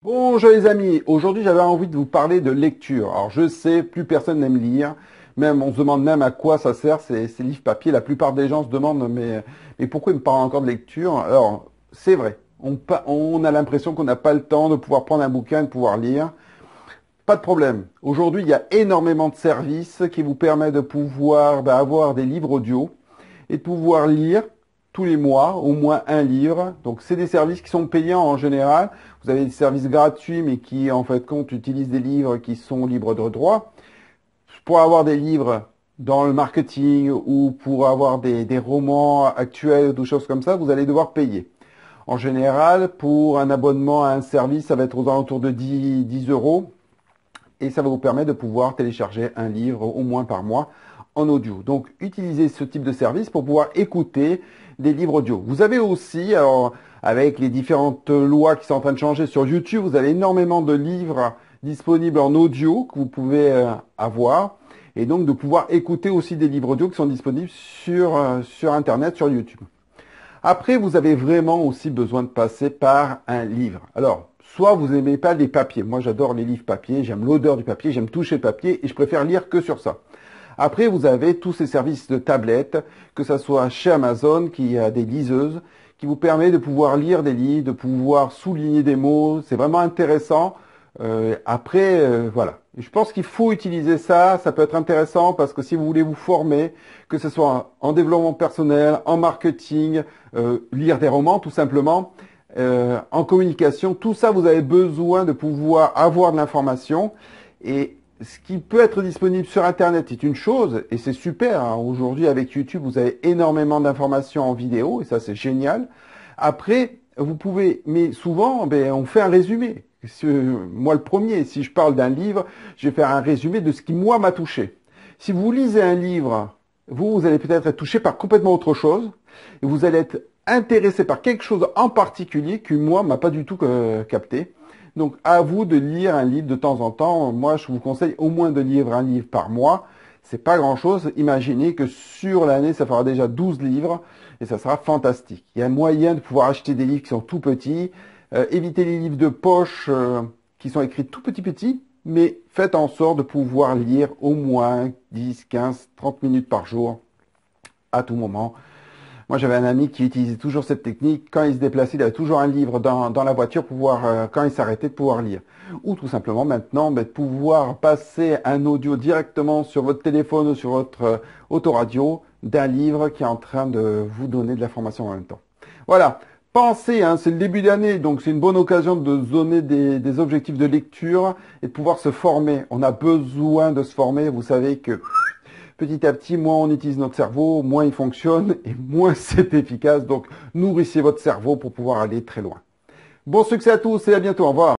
Bonjour les amis, aujourd'hui j'avais envie de vous parler de lecture. Alors je sais, plus personne n'aime lire, même on se demande même à quoi ça sert ces livres papier. La plupart des gens se demandent mais pourquoi ils me parlent encore de lecture? Alors c'est vrai, on a l'impression qu'on n'a pas le temps de pouvoir prendre un bouquin, de pouvoir lire. Pas de problème. Aujourd'hui il y a énormément de services qui vous permettent de pouvoir avoir des livres audio et de pouvoir lire tous les mois au moins un livre. Donc c'est des services qui sont payants en général. Vous avez des services gratuits mais qui en fait compte utilisent des livres qui sont libres de droit. Pour avoir des livres dans le marketing ou pour avoir des romans actuels ou des choses comme ça, vous allez devoir payer. En général, pour un abonnement à un service, ça va être aux alentours de 10 euros et ça va vous permettre de pouvoir télécharger un livre au moins par mois en audio. Donc utilisez ce type de service pour pouvoir écouter des livres audio. Vous avez aussi, alors, avec les différentes lois qui sont en train de changer sur YouTube, vous avez énormément de livres disponibles en audio que vous pouvez avoir et donc de pouvoir écouter aussi des livres audio qui sont disponibles sur Internet, sur YouTube. Après, vous avez vraiment aussi besoin de passer par un livre. Alors, soit vous n'aimez pas les papiers. Moi, j'adore les livres papier, j'aime l'odeur du papier, j'aime toucher le papier et je préfère lire que sur ça. Après, vous avez tous ces services de tablettes, que ce soit chez Amazon, qui a des liseuses, qui vous permet de pouvoir lire des livres, de pouvoir souligner des mots. C'est vraiment intéressant. Voilà. Je pense qu'il faut utiliser ça. Ça peut être intéressant parce que si vous voulez vous former, que ce soit en développement personnel, en marketing, lire des romans tout simplement, en communication, tout ça, vous avez besoin de pouvoir avoir de l'information. Et ce qui peut être disponible sur Internet est une chose, et c'est super, hein. Aujourd'hui, avec YouTube, vous avez énormément d'informations en vidéo, et ça, c'est génial. Après, vous pouvez, mais souvent, on fait un résumé. Moi, le premier, si je parle d'un livre, je vais faire un résumé de ce qui, moi, m'a touché. Si vous lisez un livre, vous allez peut-être être touché par complètement autre chose, et vous allez être intéressé par quelque chose en particulier qui, moi, m'a pas du tout capté. Donc, à vous de lire un livre de temps en temps. Moi, je vous conseille au moins de lire un livre par mois. C'est pas grand-chose. Imaginez que sur l'année, ça fera déjà 12 livres et ça sera fantastique. Il y a moyen de pouvoir acheter des livres qui sont tout petits. Évitez les livres de poche qui sont écrits tout petits, mais faites en sorte de pouvoir lire au moins 10, 15, 30 minutes par jour à tout moment. Moi, j'avais un ami qui utilisait toujours cette technique. Quand il se déplaçait, il avait toujours un livre dans la voiture pour pouvoir, quand il s'arrêtait, de pouvoir lire. Ou tout simplement maintenant, de pouvoir passer un audio directement sur votre téléphone ou sur votre autoradio d'un livre qui est en train de vous donner de l'information en même temps. Voilà. Pensez, hein, c'est le début d'année, donc c'est une bonne occasion de se donner des objectifs de lecture et de pouvoir se former. On a besoin de se former. Vous savez que petit à petit, moins on utilise notre cerveau, moins il fonctionne et moins c'est efficace. Donc, nourrissez votre cerveau pour pouvoir aller très loin. Bon succès à tous et à bientôt. Au revoir.